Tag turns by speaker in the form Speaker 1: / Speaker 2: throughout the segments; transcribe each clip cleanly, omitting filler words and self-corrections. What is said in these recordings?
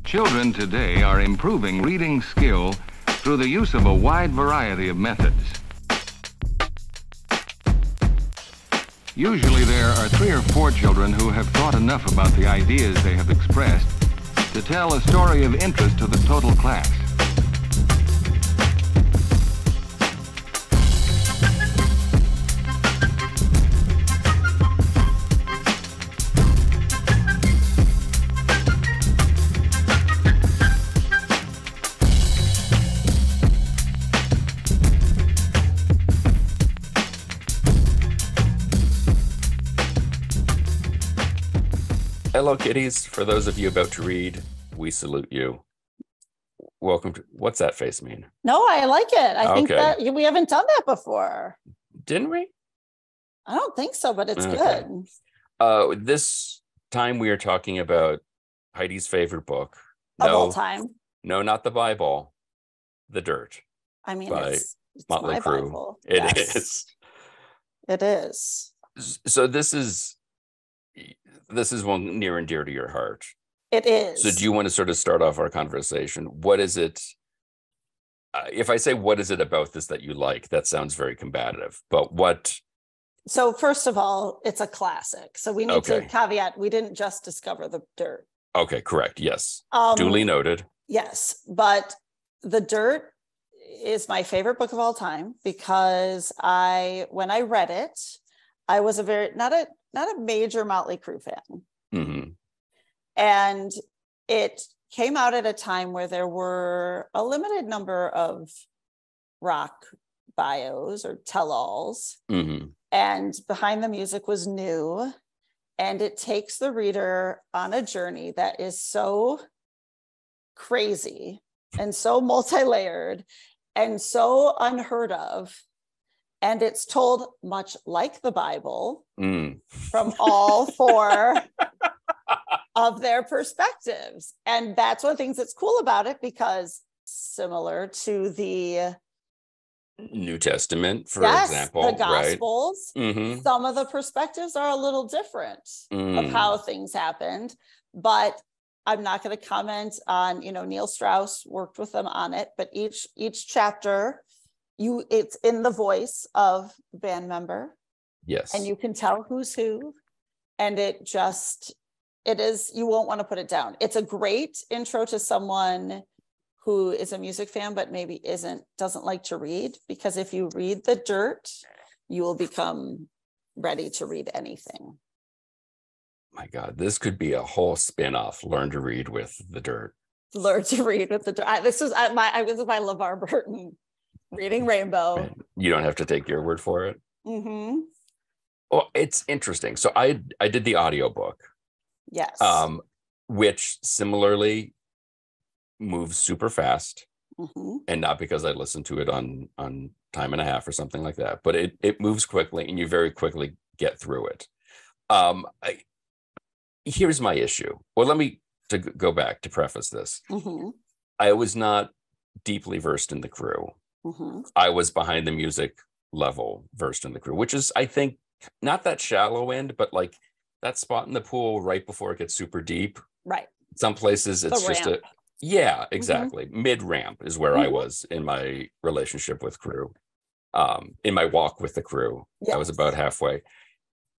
Speaker 1: Children today are improving reading skill through the use of a wide variety of methods. Usually there are 3 or 4 children who have thought enough about the ideas they have expressed to tell a story of interest to the total class.
Speaker 2: Hello, kiddies. For those of you about to read, we salute you. Welcome to, what's that face mean?
Speaker 3: No, I like it. I think that we haven't done that before.
Speaker 2: Didn't we?
Speaker 3: I don't think so, but it's good.
Speaker 2: This time we are talking about Heidi's favorite book.
Speaker 3: Of all time.
Speaker 2: No, not the Bible. The Dirt.
Speaker 3: I mean, it's
Speaker 2: Motley
Speaker 3: my
Speaker 2: Crue.
Speaker 3: Bible.
Speaker 2: It is.
Speaker 3: It is.
Speaker 2: So this is one near and dear to your heart.
Speaker 3: It is.
Speaker 2: So do you want to sort of start off our conversation? What is it? If I say, what is it about this that you like? That sounds very combative, but what?
Speaker 3: So first of all, it's a classic. So we need to caveat, we didn't just discover The Dirt.
Speaker 2: Okay, correct. Yes. Duly noted.
Speaker 3: Yes. But The Dirt is my favorite book of all time because when I read it, I was not a major Motley Crue fan.
Speaker 2: Mm-hmm.
Speaker 3: And it came out at a time where there were a limited number of rock bios or tell-alls.
Speaker 2: Mm-hmm.
Speaker 3: And Behind the Music was new. And it takes the reader on a journey that is so crazy and so multi-layered and so unheard of. And it's told much like the Bible from all 4 of their perspectives. And that's one of the things that's cool about it, because similar to the
Speaker 2: New Testament, for example,
Speaker 3: the Gospels,
Speaker 2: right? Mm-hmm.
Speaker 3: Some of the perspectives are a little different of how things happened. But I'm not going to comment on, Neil Strauss worked with them on it, but each chapter, it's in the voice of the band member.
Speaker 2: Yes.
Speaker 3: And you can tell who's who. And it is, you won't want to put it down. It's a great intro to someone who is a music fan, but maybe doesn't like to read, because if you read The Dirt, you will become ready to read anything.
Speaker 2: My God, this could be a whole spin-off. Learn to read with The Dirt.
Speaker 3: Learn to read with The Dirt. This was my LeVar Burton. Reading Rainbow.
Speaker 2: You don't have to take your word for it.
Speaker 3: Mm-hmm.
Speaker 2: Well, it's interesting. So I did the audiobook.
Speaker 3: Yes.
Speaker 2: Which similarly moves super fast.
Speaker 3: Mm-hmm.
Speaker 2: And not because I listened to it on time and a half or something like that, but it moves quickly and you very quickly get through it. Here's my issue. Well, let me go back to preface this.
Speaker 3: Mm-hmm.
Speaker 2: I was not deeply versed in the Crue.
Speaker 3: Mm-hmm.
Speaker 2: I was behind the music level versed in the Crue, which is, I think, not that shallow end, but like that spot in the pool right before it gets super deep.
Speaker 3: Right.
Speaker 2: Some places it's just exactly. Mm-hmm. Mid ramp is where I was in my relationship with Crue. In my walk with the Crue, I was about halfway.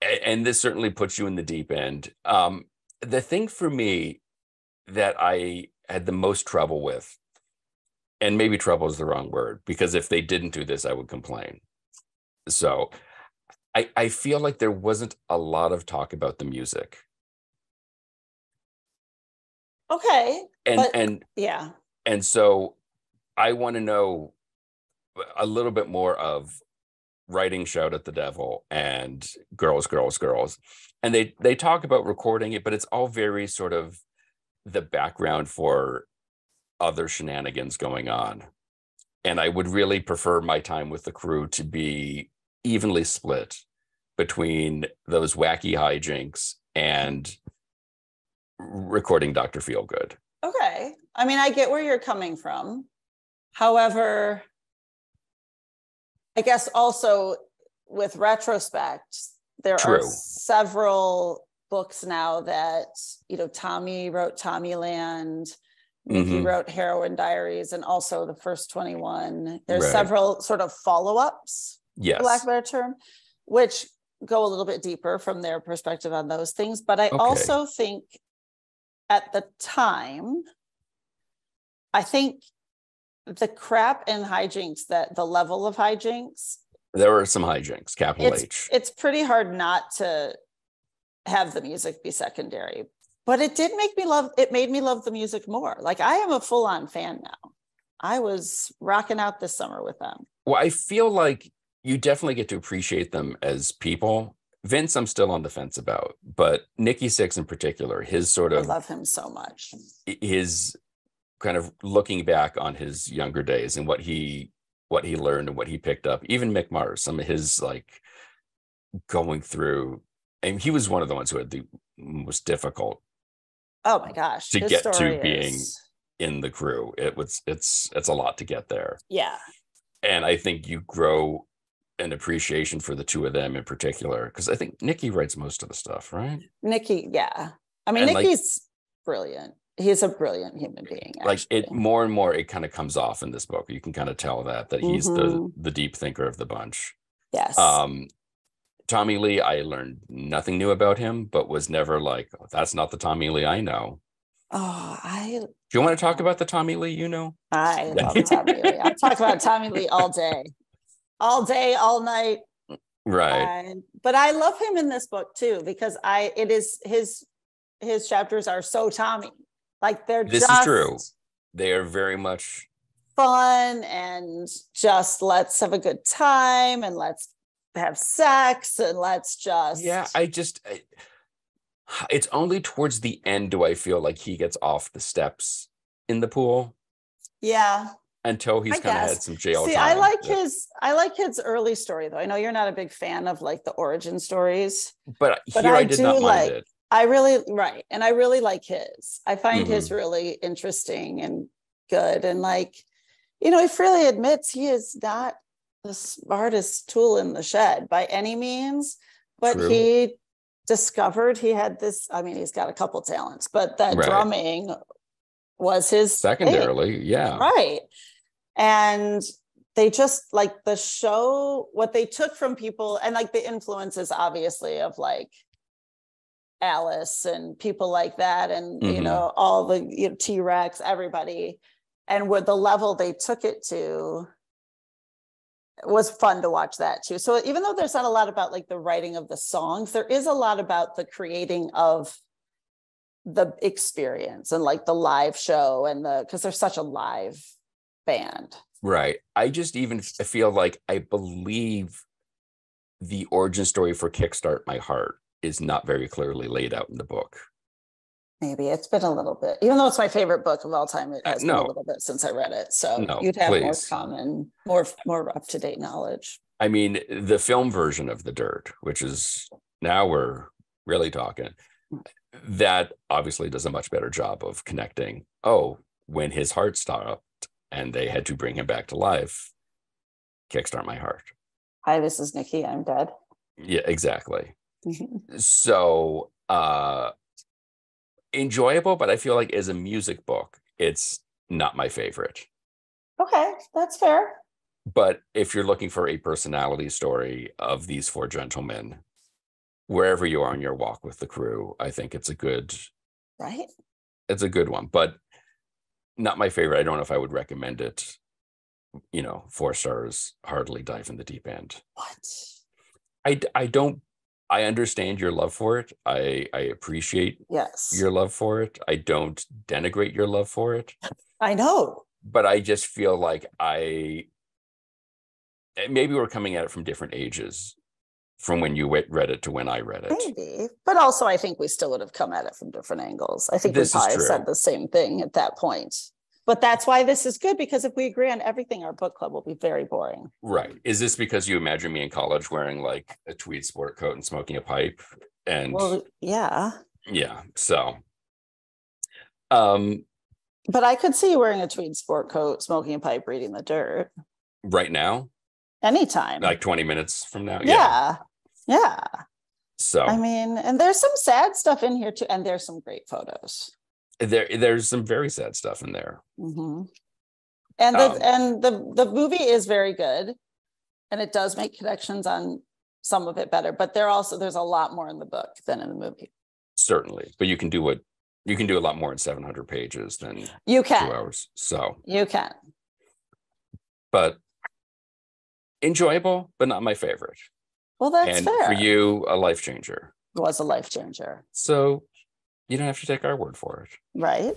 Speaker 2: And this certainly puts you in the deep end. The thing for me that I had the most trouble with, and maybe trouble is the wrong word, because if they didn't do this, I would complain. So I feel like there wasn't a lot of talk about the music.
Speaker 3: Okay.
Speaker 2: And so I want to know a little bit more of writing Shout at the Devil and Girls, Girls, Girls. And they talk about recording it, but it's all very sort of the background for other shenanigans going on. And I would really prefer my time with the Crue to be evenly split between those wacky hijinks and recording Dr. Feelgood.
Speaker 3: Okay. I mean, I get where you're coming from. However, I guess also with retrospect, there are several books now that, Tommy wrote Tommyland. Nikki wrote Heroin Diaries and also the first 21. There's
Speaker 2: Right.
Speaker 3: several sort of follow-ups,
Speaker 2: Yes.
Speaker 3: for lack of a better term, which go a little bit deeper from their perspective on those things. But I also think at the time, I think the crap and hijinks, that the level of hijinks.
Speaker 2: There were some hijinks, capital H.
Speaker 3: It's pretty hard not to have the music be secondary. But it made me love the music more. Like, I am a full-on fan now. I was rocking out this summer with them.
Speaker 2: Well, I feel like you definitely get to appreciate them as people. Vince, I'm still on the fence about, but Nikki Sixx in particular, his sort of...
Speaker 3: I love him so much.
Speaker 2: His kind of looking back on his younger days and what he learned and what he picked up. Even Mick Mars, some of his like going through, and he was one of the ones who had the most difficult.
Speaker 3: Oh my gosh.
Speaker 2: To get to being in the Crue. It's a lot to get there.
Speaker 3: Yeah.
Speaker 2: And I think you grow an appreciation for the two of them in particular, because I think Nikki writes most of the stuff, right?
Speaker 3: Nikki, yeah. I mean, and Nikki's brilliant. He's a brilliant human being. Actually.
Speaker 2: Like, it more and more, it kind of comes off in this book. You can kind of tell that he's the deep thinker of the bunch.
Speaker 3: Yes.
Speaker 2: Tommy Lee, I learned nothing new about him, but was never like, oh, that's not the Tommy Lee I know.
Speaker 3: Do
Speaker 2: you want to talk about the Tommy Lee you know?
Speaker 3: I love Tommy Lee. I talk about Tommy Lee all day, all night.
Speaker 2: Right.
Speaker 3: But I love him in this book too, because his chapters are so Tommy. Like, this is true.
Speaker 2: They are very much
Speaker 3: fun and just let's have a good time and let's have sex and let's just
Speaker 2: it's only towards the end do I feel like he gets off the steps in the pool.
Speaker 3: Yeah.
Speaker 2: Until he's kind of had some jail time.
Speaker 3: I like his early story though. I know you're not a big fan of like the origin stories.
Speaker 2: But here I did not mind it.
Speaker 3: I really like his. I find his really interesting and good. And like, he freely admits he is not the smartest tool in the shed by any means, but True. He discovered he had this. I mean, he's got a couple talents, but that drumming was his
Speaker 2: secondarily thing. Yeah.
Speaker 3: Right. And they just like the show, what they took from people and like the influences obviously of like Alice and people like that. And, all the T-Rex, everybody. And with the level they took it to, it was fun to watch that too. So even though there's not a lot about like the writing of the songs, there is a lot about the creating of the experience and like the live show and because they're such a live band.
Speaker 2: Right. I just even feel like I believe the origin story for Kickstart My Heart is not very clearly laid out in the book.
Speaker 3: Maybe it's been a little bit, even though it's my favorite book of all time, it has been a little bit since I read it. So you'd have more up-to-date knowledge.
Speaker 2: I mean, the film version of The Dirt, which is now we're really talking, that obviously does a much better job of connecting. Oh, when his heart stopped and they had to bring him back to life, Kickstart My Heart.
Speaker 3: Hi, this is Nikki. I'm dead.
Speaker 2: Yeah, exactly. So, enjoyable, but I feel like as a music book, it's not my favorite.
Speaker 3: Okay, that's fair.
Speaker 2: But if you're looking for a personality story of these four gentlemen, wherever you are on your walk with the Crue, I think it's a good one, but not my favorite. I don't know if I would recommend it. 4 stars, hardly dive in the deep end.
Speaker 3: What?
Speaker 2: I understand your love for it. I appreciate your love for it. I don't denigrate your love for it.
Speaker 3: I know.
Speaker 2: But I just feel like maybe we're coming at it from different ages, from when you read it to when I read it.
Speaker 3: Maybe. But also I think we still would have come at it from different angles. I think we probably said the same thing at that point. But that's why this is good, because if we agree on everything, our book club will be very boring.
Speaker 2: Right. Is this because you imagine me in college wearing like a tweed sport coat and smoking a pipe? And
Speaker 3: yeah.
Speaker 2: Yeah. So.
Speaker 3: But I could see you wearing a tweed sport coat, smoking a pipe, reading The Dirt.
Speaker 2: Right now?
Speaker 3: Anytime.
Speaker 2: Like 20 minutes from now?
Speaker 3: Yeah.
Speaker 2: So.
Speaker 3: I mean, and there's some sad stuff in here too. And there's some great photos.
Speaker 2: there's some very sad stuff in there.
Speaker 3: Mm-hmm. And the movie is very good, and it does make connections on some of it better, but there's a lot more in the book than in the movie.
Speaker 2: Certainly, but you can do a lot more in 700 pages than
Speaker 3: you can
Speaker 2: 2 hours. So
Speaker 3: you can,
Speaker 2: but enjoyable, but not my favorite.
Speaker 3: Well, that's
Speaker 2: and
Speaker 3: fair.
Speaker 2: For you, a life changer.
Speaker 3: It was a life changer.
Speaker 2: So you don't have to take our word for it,
Speaker 3: right?